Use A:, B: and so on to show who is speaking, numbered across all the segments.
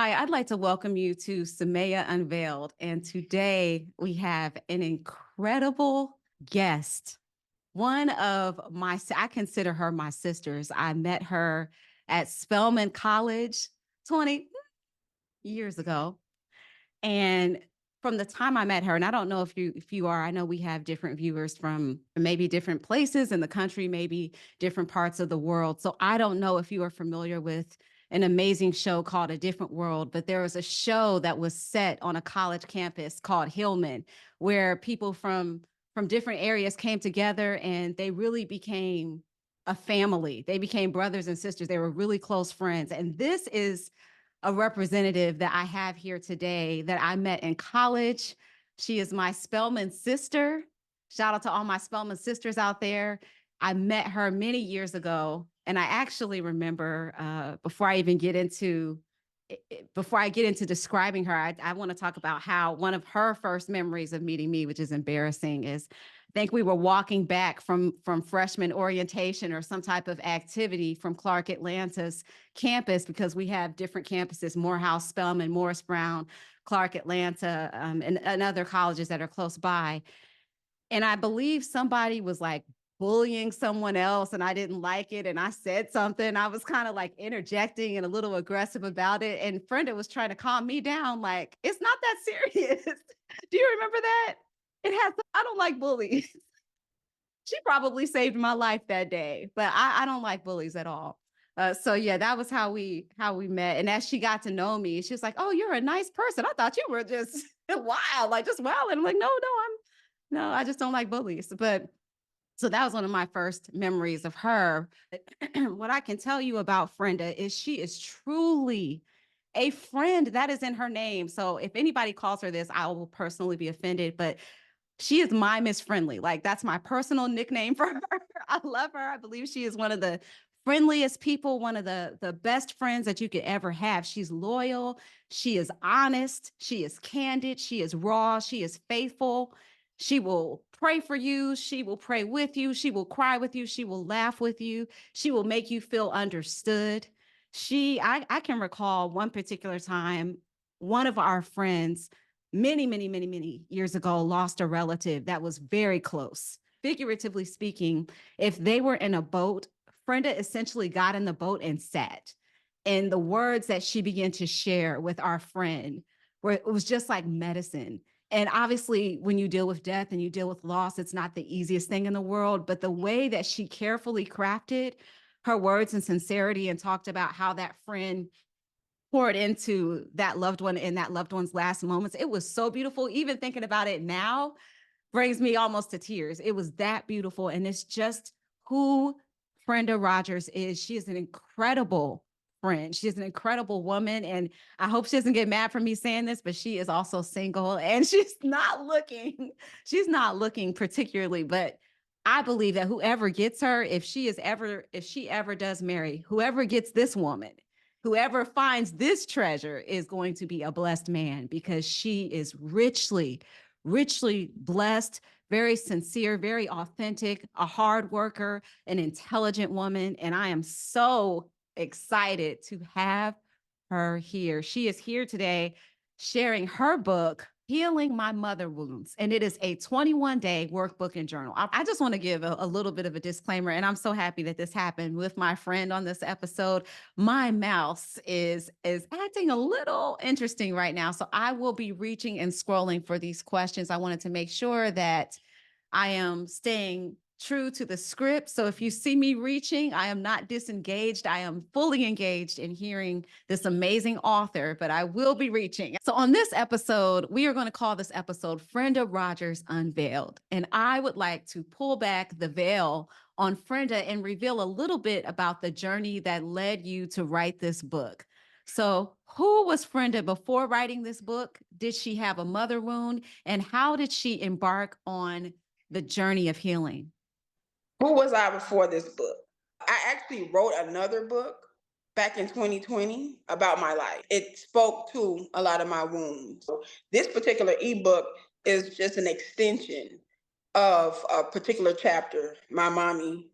A: Hi, I'd like to welcome you to Sumaya Unveiled. And today we have an incredible guest. I consider her my sisters. I met her at Spelman College 20 years ago. And from the time I met her, and I don't know if you are, I know we have different viewers from maybe different places in the country, maybe different parts of the world. So I don't know if you are familiar with an amazing show called A Different World, but there was a show that was set on a college campus called Hillman, where people from different areas came together and they really became a family. They became brothers and sisters. They were really close friends. And this is a representative that I have here today that I met in college. She is my Spelman sister. Shout out to all my Spelman sisters out there. I met her many years ago, and I actually remember before I get into describing her, I want to talk about how one of her first memories of meeting me, which is embarrassing, is I think we were walking back from freshman orientation or some type of activity from Clark Atlanta's campus, because we have different campuses: Morehouse, Spelman, Morris Brown, Clark Atlanta, and other colleges that are close by. And I believe somebody was like bullying someone else and I didn't like it. And I said something. I was kind of like interjecting and a little aggressive about it. And Frenda was trying to calm me down, like, it's not that serious. Do you remember that? I don't like bullies. She probably saved my life that day, but I don't like bullies at all. So yeah, that was how we met. And as she got to know me, she was like, "Oh, you're a nice person. I thought you were just wild, like just wild." And I'm like, no, I just don't like bullies. But so that was one of my first memories of her. What I can tell you about Frenda is she is truly a friend. That is in her name. So if anybody calls her this, I will personally be offended. But she is my Miss Friendly. Like, that's my personal nickname for her. I love her. I believe she is one of the friendliest people, one of the best friends that you could ever have. She's loyal. She is honest. She is candid. She is raw. She is faithful. She will pray for you. She will pray with you. She will cry with you. She will laugh with you. She will make you feel understood. I can recall one particular time, one of our friends many years ago lost a relative that was very close. Figuratively speaking, if they were in a boat, Frenda essentially got in the boat and sat. And the words that she began to share with our friend were, it was just like medicine. And obviously, when you deal with death and you deal with loss, it's not the easiest thing in the world. But the way that she carefully crafted her words and sincerity and talked about how that friend poured into that loved one in that loved one's last moments, it was so beautiful. Even thinking about it now brings me almost to tears. It was that beautiful. And it's just who Frenda Rodgers is. She is an incredible friend. She's an incredible woman. And I hope she doesn't get mad for me saying this, but she is also single and she's not looking particularly, but I believe that whoever gets her, if she ever does marry, whoever gets this woman, whoever finds this treasure is going to be a blessed man, because she is richly blessed, very sincere, very authentic, a hard worker, an intelligent woman. And I am so excited to have her here. She is here today sharing her book, Healing My Mother Wounds. And it is a 21-day workbook and journal. I just want to give a little bit of a disclaimer. And I'm so happy that this happened with my friend on this episode. My mouse is acting a little interesting right now. So I will be reaching and scrolling for these questions. I wanted to make sure that I am staying true to the script. So if you see me reaching, I am not disengaged. I am fully engaged in hearing this amazing author, but I will be reaching. So on this episode, we are going to call this episode Frenda Rodgers Unveiled. And I would like to pull back the veil on Frenda and reveal a little bit about the journey that led you to write this book. So who was Frenda before writing this book? Did she have a mother wound? And how did she embark on the journey of healing?
B: Who was I before this book? I actually wrote another book back in 2020 about my life. It spoke to a lot of my wounds. So this particular ebook is just an extension of a particular chapter, my mommy.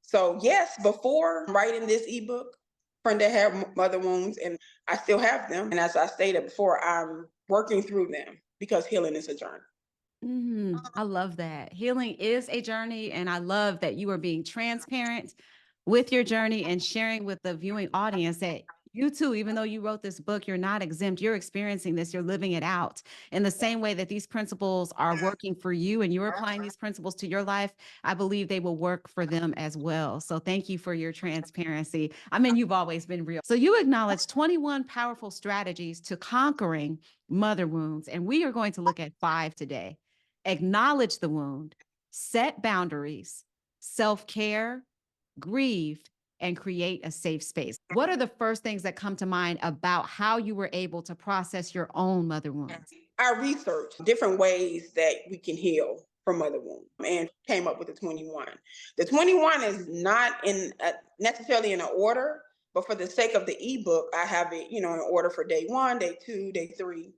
B: So yes, before writing this ebook, friend that had mother wounds, and I still have them. And as I stated before, I'm working through them because healing is a journey.
A: I love that. Healing is a journey, and I love that you are being transparent with your journey and sharing with the viewing audience that you too, even though you wrote this book, you're not exempt. You're experiencing this, you're living it out in the same way that these principles are working for you and you're applying these principles to your life. I believe they will work for them as well. So thank you for your transparency. I mean, you've always been real. So you acknowledge 21 powerful strategies to conquering mother wounds, and we are going to look at 5 today. Acknowledge the wound, set boundaries, self-care, grieve, and create a safe space. What are the first things that come to mind about how you were able to process your own mother wounds?
B: I researched different ways that we can heal from mother wound and came up with the 21. The 21 is not in necessarily in an order, but for the sake of the ebook, I have it, in order for day 1, day 2, day 3.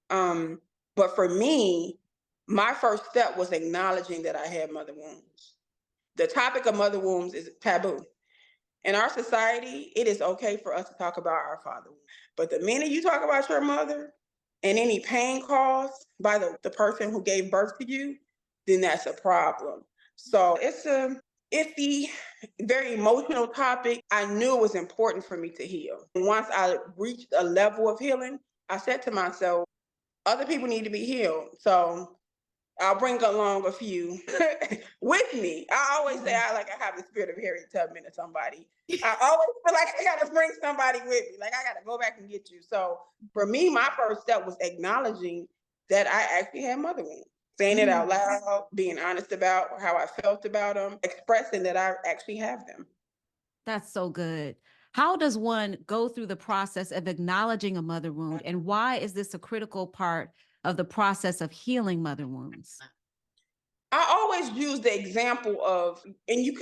B: But for me, my first step was acknowledging that I had mother wounds. The topic of mother wounds is taboo. In our society, it is okay for us to talk about our father. But the minute you talk about your mother and any pain caused by the person who gave birth to you, then that's a problem. So it's a iffy, very emotional topic. I knew it was important for me to heal. And once I reached a level of healing, I said to myself, other people need to be healed. So I'll bring along a few with me. I always say I have the spirit of Harriet Tubman or somebody. I always feel like I gotta bring somebody with me. Like I gotta go back and get you. So for me, my first step was acknowledging that I actually had mother wounds. Saying it out loud, being honest about how I felt about them, expressing that I actually have them.
A: That's so good. How does one go through the process of acknowledging a mother wound, and why is this a critical part of the process of healing mother wounds?
B: I always use the example of, and you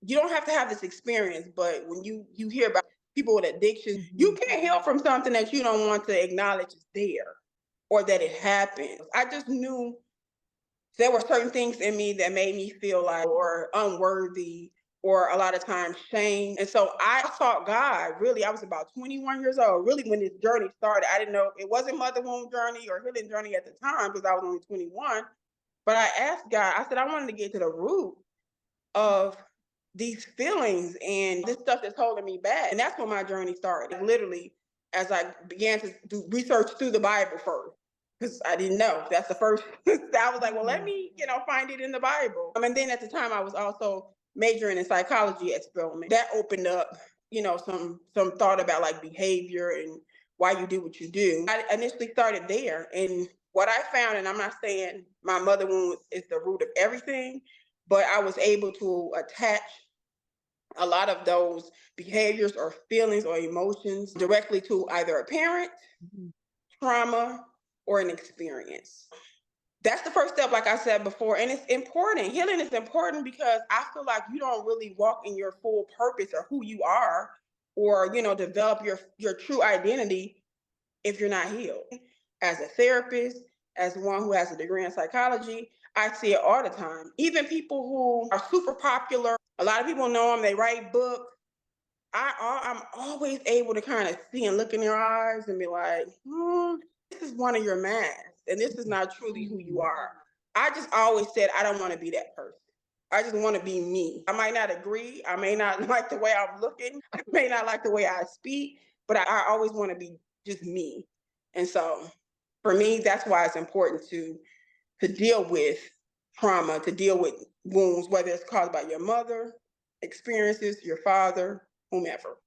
B: don't have to have this experience, but when you hear about people with addictions, you can't heal from something that you don't want to acknowledge is there or that it happened. I just knew there were certain things in me that made me feel like or unworthy or a lot of times shame. And so I sought God. Really, I was about 21 years old. Really, when this journey started, I didn't know it wasn't mother wound journey or healing journey at the time because I was only 21. But I asked God, I said, I wanted to get to the root of these feelings and this stuff that's holding me back. And that's when my journey started. Literally, as I began to do research through the Bible first, because I didn't know. That's the first. I was like, well, let me, find it in the Bible. And then at the time, I was also majoring in psychology experiment. That opened up, some thought about like behavior and why you do what you do. I initially started there, and what I found, and I'm not saying my mother wound is the root of everything, but I was able to attach a lot of those behaviors or feelings or emotions directly to either a parent, trauma, or an experience. That's the first step, like I said before, and it's important. Healing is important because I feel like you don't really walk in your full purpose or who you are, or develop your true identity if you're not healed. As a therapist, as one who has a degree in psychology, I see it all the time. Even people who are super popular, a lot of people know them, they write books. I'm always able to kind of see and look in their eyes and be like, this is one of your masks, and this is not truly who you are. I just always said, I don't want to be that person. I just want to be me. I might not agree. I may not like the way I'm looking. I may not like the way I speak, but I always want to be just me. And so for me, that's why it's important to deal with trauma, to deal with wounds, whether it's caused by your mother, experiences, your father, whomever.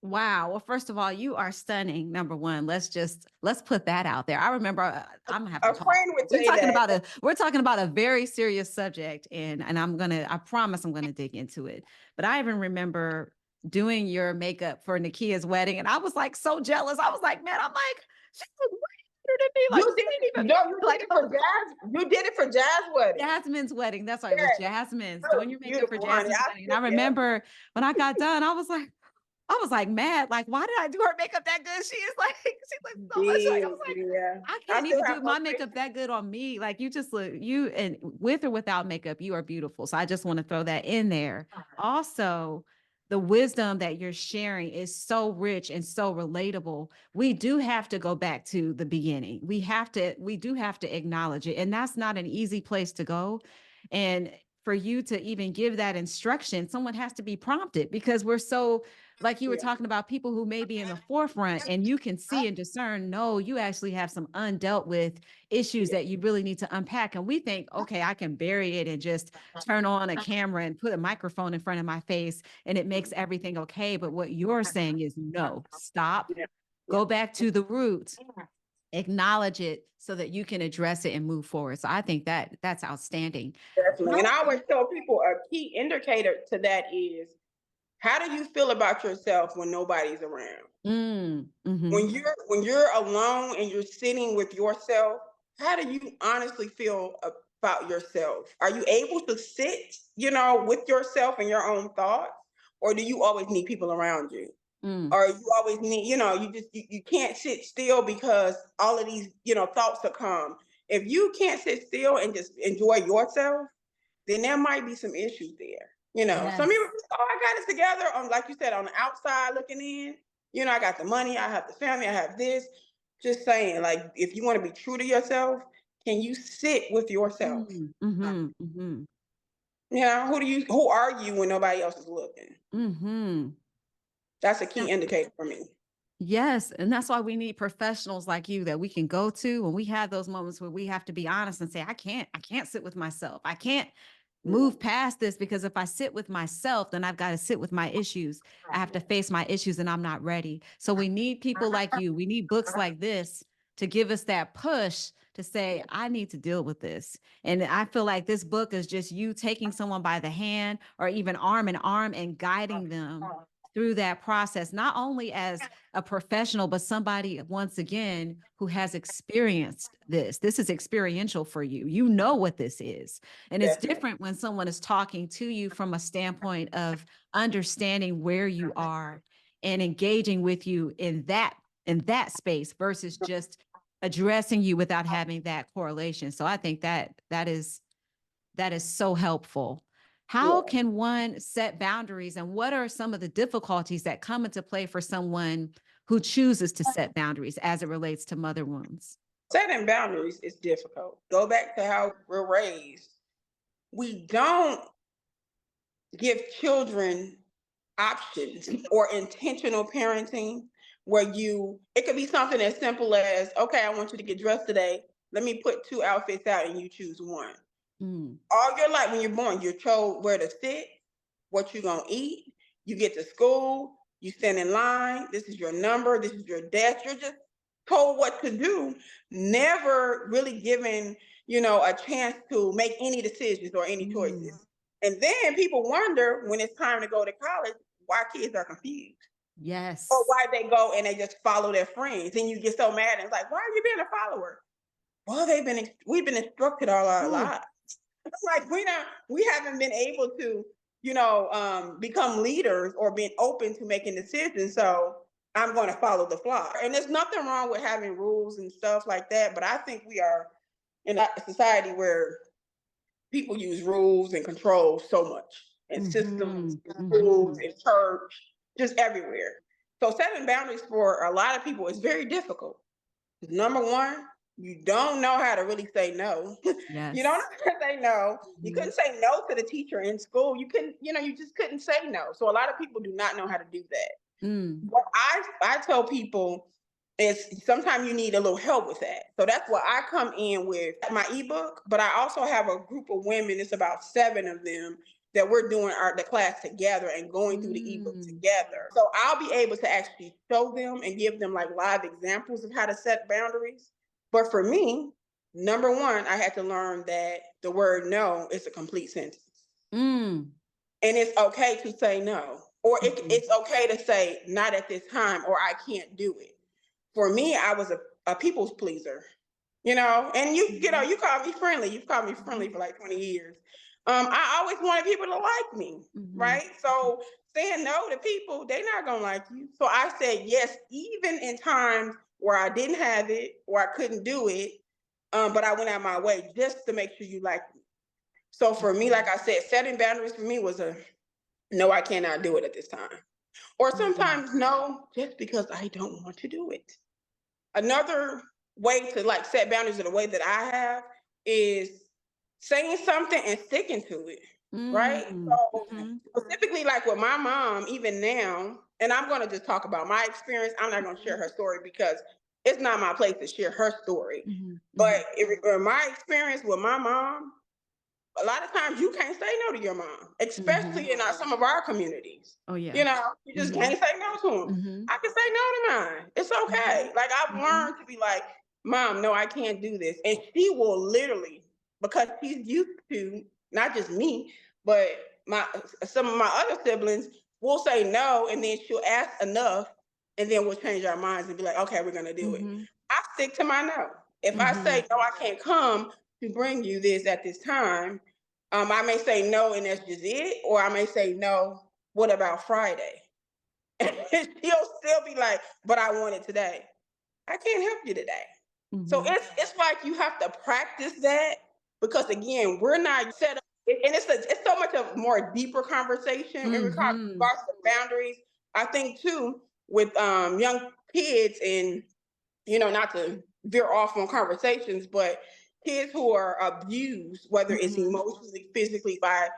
A: Wow. Well, first of all, you are stunning. Number one, let's put that out there. I remember I'm gonna have to
B: A
A: talk.
B: friend would say that.
A: We're talking about a very serious subject, and I promise I'm gonna dig into it. But I even remember doing your makeup for Nakia's wedding, and I was like so jealous. I was like, man, I'm like, she was way better than me. Like,
B: You
A: she
B: did
A: didn't even
B: no, you
A: like
B: did it for Jazz. You did it for Jazz wedding.
A: Jasmine's wedding. That's right. It was
B: Yes,
A: Jasmine's
B: that
A: doing
B: was
A: your makeup for
B: beautiful, honey.
A: Jasmine's wedding. And I remember when I got done, I was like mad. Like, why did I do her makeup that good? She is like, she looks so much like, I was like,
B: Yeah.
A: I
B: I
A: can't
B: still
A: even
B: have
A: do
B: those
A: my makeup
B: pictures.
A: that good on me. Like, you just look, you and with or without makeup, you are beautiful. So I just want to throw that in there. Also, the wisdom that you're sharing is so rich and so relatable. We do have to go back to the beginning. We do have to acknowledge it. And that's not an easy place to go. And for you to even give that instruction, someone has to be prompted, because we're so, like you were
B: Yeah.
A: talking about, people who may be in the forefront and you can see and discern, no, you actually have some undealt with issues that you really need to unpack. And we think, okay, I can bury it and just turn on a camera and put a microphone in front of my face and it makes everything okay. But what you're saying is no, stop,
B: Yeah.
A: go back to the root, acknowledge it so that you can address it and move forward. So I think that that's outstanding.
B: Definitely. And I always tell people a key indicator to that is, how do you feel about yourself when nobody's around?
A: Mm-hmm.
B: When you're alone and you're sitting with yourself, how do you honestly feel about yourself? Are you able to sit, with yourself and your own thoughts, or do you always need people around you?
A: Mm.
B: Or you always need, you can't sit still because all of these, thoughts will come. If you can't sit still and just enjoy yourself, then there might be some issues there. Some
A: Yes.
B: people, oh, I got it together. On, like you said, on the outside looking in. I got the money, I have the family, I have this. Just saying, like, if you want to be true to yourself, can you sit with yourself?
A: Mm-hmm. Mm-hmm.
B: Who are you when nobody else is looking?
A: Mm-hmm.
B: That's a key indicator for me.
A: Yes, and that's why we need professionals like you that we can go to when we have those moments where we have to be honest and say, I can't sit with myself. I can't move past this, because if I sit with myself, then I've got to sit with my issues. I have to face my issues and I'm not ready. So we need people like you. We need books like this to give us that push to say, I need to deal with this. And I feel like this book is just you taking someone by the hand or even arm in arm and guiding them through that process, not only as a professional, but somebody, once again, who has experienced this. This is experiential for you. You know what this is. And it's
B: Definitely.
A: different when someone is talking to you from a standpoint of understanding where you are and engaging with you in that space versus just addressing you without having that correlation. So I think that is so helpful. How
B: Yeah.
A: can one set boundaries, and what are some of the difficulties that come into play for someone who chooses to set boundaries as it relates to mother wounds?
B: Setting boundaries is difficult. Go back to how we're raised. We don't give children options or intentional parenting where it could be something as simple as, okay, I want you to get dressed today. Let me put two outfits out and you choose one.
A: Mm,
B: All your life when you're born, you're told where to sit, what you're going to eat. You get to school, you stand in line. This is your number. This is your desk. You're just told what to do, never really given, a chance to make any decisions or any
A: mm,
B: choices. And then people wonder when it's time to go to college why kids are confused or
A: yes.
B: why they go and they just follow their friends. And you get so mad and it's like, why are you being a follower? Well, we've been instructed all our
A: Ooh,
B: lives. Like we haven't been able to, become leaders or being open to making decisions. So I'm going to follow the flock. And there's nothing wrong with having rules and stuff like that. But I think we are in a society where people use rules and control so much, and systems,
A: mhm,
B: and schools,
A: mhm.
B: and church, just everywhere. So setting boundaries for a lot of people is very difficult. Number one, you don't know how to really say no. You don't know
A: Yes.
B: how to say no. You
A: Mhm,
B: couldn't say no to the teacher in school. You couldn't, you just couldn't say no. So a lot of people do not know how to do that.
A: mm,
B: What I tell people is sometimes you need a little help with that. So that's where I come in with my ebook, but I also have a group of women, it's about 7 of them, that we're doing the class together and going through the ebook
A: mm,
B: together. So I'll be able to actually show them and give them like live examples of how to set boundaries. But for me, number one, I had to learn that the word no is a complete sentence.
A: mm,
B: And it's okay to say no. Or
A: mhm,
B: it's okay to say not at this time or I can't do it. For me, I was a people's pleaser, and
A: mhm,
B: you call me friendly. You've called me friendly
A: mhm,
B: for like 20 years. I always wanted people to like me,
A: mhm.
B: right? So saying no to people, they're not gonna like you. So I said yes, even in times where I didn't have it or I couldn't do it. But I went out my way just to make sure you like me. So for me, like I said, setting boundaries for me was no, I cannot do it at this time. Or
A: Mhm.
B: sometimes, no, just because I don't want to do it. Another way to like set boundaries in the way that I have is saying something and sticking to it. Right. So
A: Mhm.
B: specifically like with my mom, even now, and I'm gonna just talk about my experience. I'm not gonna share her story because it's not my place to share her story.
A: Mhm.
B: But in my experience with my mom, a lot of times you can't say no to your mom,
A: Mhm.
B: especially in some of our communities.
A: Oh yeah.
B: You know, you just
A: Mhm.
B: can't say no to them.
A: Mhm.
B: I can say no to mine. It's okay.
A: Mhm.
B: Like I've
A: Mhm.
B: learned to be like, Mom, no, I can't do this. And she will literally, because she's used to not just me, but my some of my other siblings will say no, and then she'll ask enough, and then we'll change our minds and be like, okay, we're gonna do it.
A: Mhm.
B: I stick to my no. If I say
A: Mhm.
B: no, I can't come to bring you this at this time, I may say no, and that's just it, or I may say no. What about Friday? And she'll still be like, "But I want it today. I can't help you today." So
A: Mhm.
B: it's like you have to practice that because again, we're not set up, and it's so much of more deeper conversation in regards
A: Mhm.
B: to boundaries. I think too with young kids and not to veer off on conversations, but kids who are abused, whether it's
A: Mhm.
B: emotionally, physically by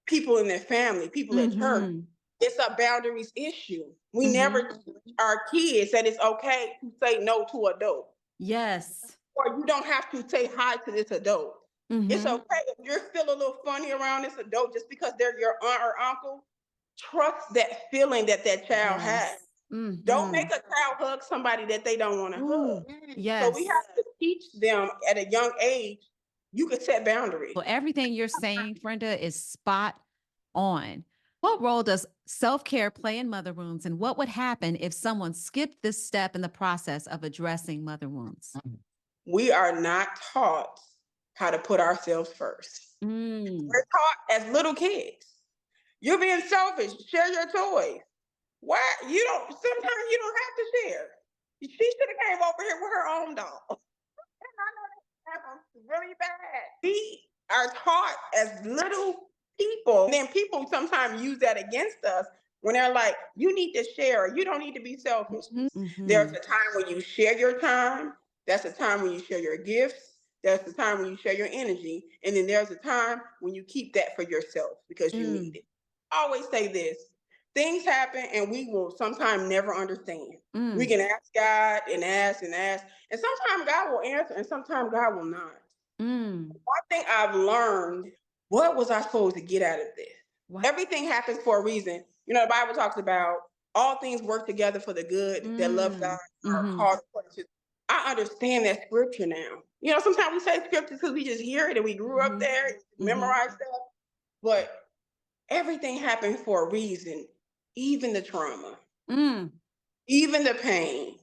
B: people in their family, people at church,
A: Mhm.
B: it's a boundaries issue. We never
A: Mhm.
B: teach our kids that it's okay to say no to adults,
A: Yes.
B: or you don't have to say hi to this adult. It's
A: Mhm.
B: okay if you're feeling a little funny around this adult just because they're your aunt or uncle. Trust that feeling that that child has.
A: Yes.
B: Don't make
A: Mhm.
B: a child hug somebody that they don't want to hug.
A: Ooh.
B: So we
A: Yes.
B: have to teach them at a young age. You can set boundaries.
A: Well, everything you're saying, Frenda, is spot on. What role does self-care play in mother wounds, and what would happen if someone skipped this step in the process of addressing mother wounds?
B: We are not taught how to put ourselves first.
A: Mm.
B: We're taught as little kids. You're being selfish. Share your toys. Why you don't? Sometimes you don't have to share. She should have came over here with her own doll. And I know that happens really bad. We are taught as little people, and then people sometimes use that against us when they're like, "You need to share. You don't need to be selfish." There's
A: Mhm.
B: a time when you share your time. That's a time when you share your gifts. There's a time when you share your energy. And then there's a time when you keep that for yourself because you need
A: Mm.
B: it. I always say this: things happen and we will sometimes never understand. We
A: Mm.
B: can ask God and ask and ask. And sometimes God will answer and sometimes God will not.
A: Mm.
B: One thing I've learned, what was I supposed to get out of this?
A: Wow.
B: Everything happens for a reason. The Bible talks about all things work together for the good that love God
A: Mm.
B: are
A: Mhm.
B: called according to. I understand that scripture now. Sometimes we say scripture because we just hear it and we grew up
A: Mhm.
B: there,
A: Mhm.
B: memorize stuff. But everything happens for a reason, even the trauma,
A: Mm.
B: even the pain.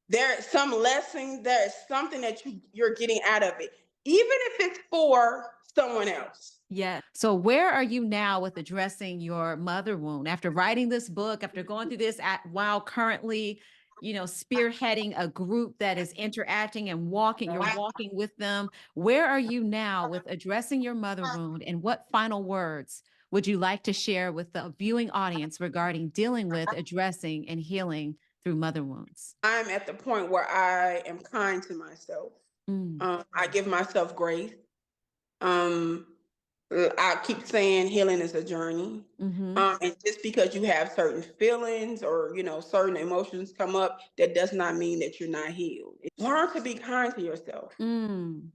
B: There is some lesson, there is something that you're getting out of it, even if it's for someone else.
A: Yeah. So where are you now with addressing your mother wound after writing this book, after going through this while currently, spearheading a group that is interacting and you're walking with them. Where are you now with addressing your mother wound, and what final words would you like to share with the viewing audience regarding dealing with, addressing, and healing through mother wounds?
B: I'm at the point where I am kind to myself.
A: Mm.
B: I give myself grace. Um, I keep saying healing is a journey.
A: Mm-hmm.
B: And just because you have certain feelings or certain emotions come up, that does not mean that you're not healed. Learn to be kind to yourself.
A: Mm.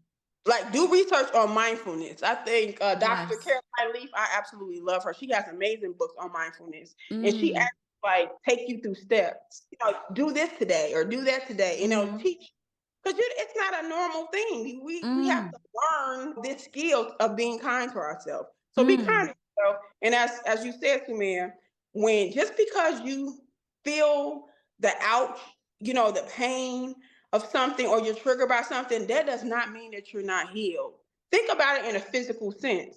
B: Like do research on mindfulness. I think Dr.
A: Yes.
B: Caroline Leaf, I absolutely love her. She has amazing books on mindfulness, and she
A: Mm.
B: actually like take you through steps. Do this today or do that today.
A: Mm-hmm.
B: Teach because it's not a normal thing. We have
A: Mm.
B: to learn this skill of being kind to ourselves. So be kind
A: Mm.
B: to yourself. And as you said, Sumaya, when just because you feel the ouch, the pain of something or you're triggered by something, that does not mean that you're not healed. Think about it in a physical sense.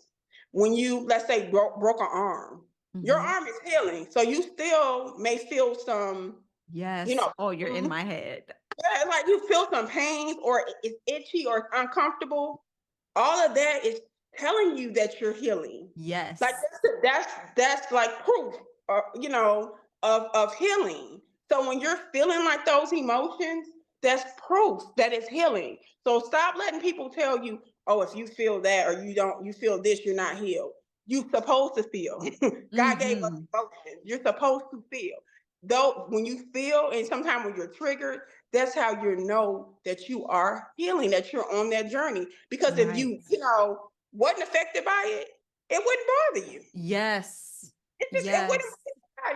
B: When you, let's say, broke an arm, your
A: Mm-hmm.
B: arm is healing. So you still may feel some,
A: Yes. Oh, you're in
B: pain.
A: my head.
B: Yeah, like you feel some pains or it's itchy or uncomfortable. All of that is telling you that you're healing.
A: Yes.
B: Like that's like proof, of healing. So when you're feeling like those emotions, that's proof that it's healing. So stop letting people tell you, oh, if you feel that or you feel this, you're not healed. You're supposed to feel. God gave us
A: Mhm.
B: emotions. You're supposed to feel. Though when you feel, and sometimes when you're triggered, that's how you know that you are healing, that you're on that journey. Because if
A: Right.
B: you wasn't affected by it, it wouldn't bother you.
A: Yes.
B: It wouldn't.
A: Yes.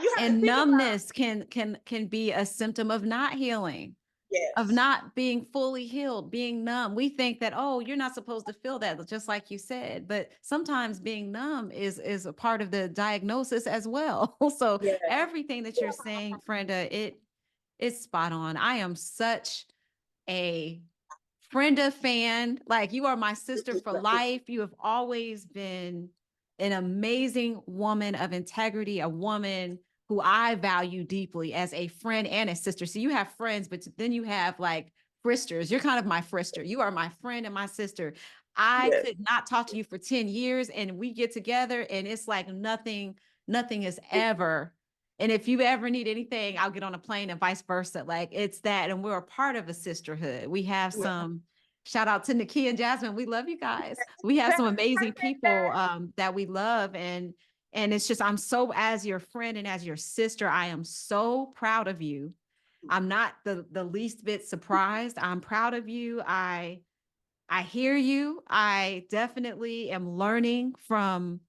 B: You have to
A: And
B: think about.
A: numbness can be a symptom of not healing, of
B: Yes.
A: not being fully healed, being numb. We think that, oh, you're not supposed to feel that, just like you said. But sometimes being numb is a part of the diagnosis as well. So
B: Yes.
A: everything that you're saying, Frenda, it's spot on. I am such a Frenda fan. Like, you are my sister for life. You have always been an amazing woman of integrity, a woman who I value deeply as a friend and a sister. So you have friends, but then you have like fristers. You're kind of my frister. You are my friend and my sister. I
B: Yes.
A: could not talk to you for 10 years and we get together and it's like nothing is ever. And if you ever need anything, I'll get on a plane and vice versa. Like, it's that. And we're a part of a sisterhood. We have
B: Yes.
A: some, shout out to Nikki and Jasmine. We love you guys. We have some amazing people that we love. And it's just, I'm so, as your friend and as your sister, I am so proud of you. I'm not the least bit surprised. I'm proud of you. I hear you. I definitely am learning from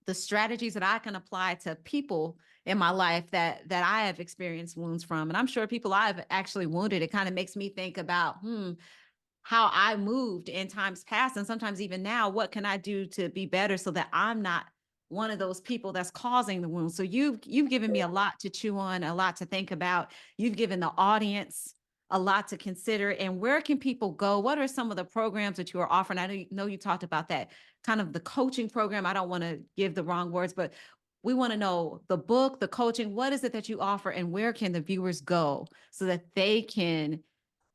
A: the strategies that I can apply to people in my life that I have experienced wounds from. And I'm sure people I've actually wounded, it kind of makes me think about, how I moved in times past. And sometimes even now, what can I do to be better so that I'm not one of those people that's causing the wound? So you've given me a lot to chew on, a lot to think about. You've given the audience a lot to consider. And where can people go? What are some of the programs that you are offering? I know you talked about that, kind of the coaching program. I don't want to give the wrong words, but we want to know the book, the coaching. What is it that you offer, and where can the viewers go so that they can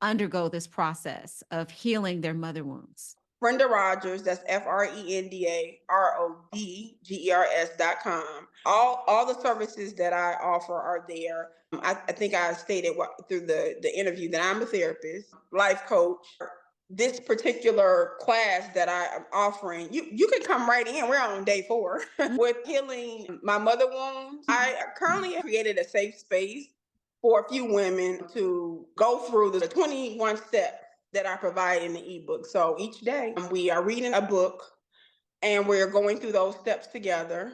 A: undergo this process of healing their mother wounds?
B: Frenda Rodgers, that's FrendaRodgers.com. All the services that I offer are there. I think I stated through the interview that I'm a therapist, life coach. This particular class that I am offering, you can come right in. We're on day 4 with healing my mother wounds. I currently created a safe space for a few women to go through the 21 steps that I provide in the ebook. So each day we are reading a book and we're going through those steps together.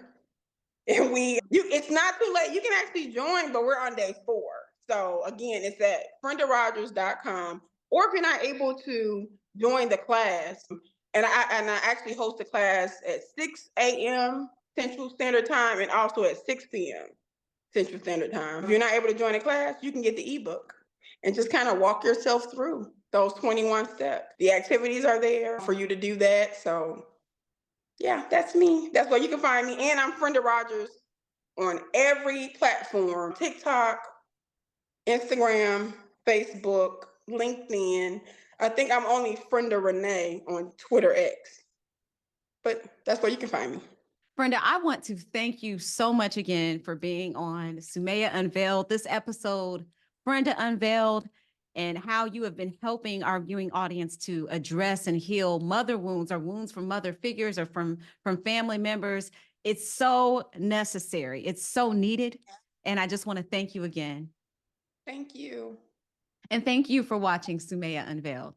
B: And it's not too late. You can actually join, but we're on day 4. So again, it's at FrendaRodgers.com. Or if you're not able to join the class, and I actually host a class at 6 a.m. Central Standard Time and also at 6 p.m. Central Standard Time. If you're not able to join a class, you can get the ebook and just kind of walk yourself through those 21 steps. The activities are there for you to do that. So yeah, that's me. That's where you can find me. And I'm Frenda Rodgers on every platform: TikTok, Instagram, Facebook, LinkedIn. I think I'm only Frenda Renee on Twitter X. But that's where you can find me.
A: Frenda, I want to thank you so much again for being on Sumaya Unveiled. This episode, Frenda Unveiled, and how you have been helping our viewing audience to address and heal mother wounds, or wounds from mother figures or from family members. It's so necessary. It's so needed. And I just want to thank you again.
B: Thank you.
A: And thank you for watching Sumaya Unveiled.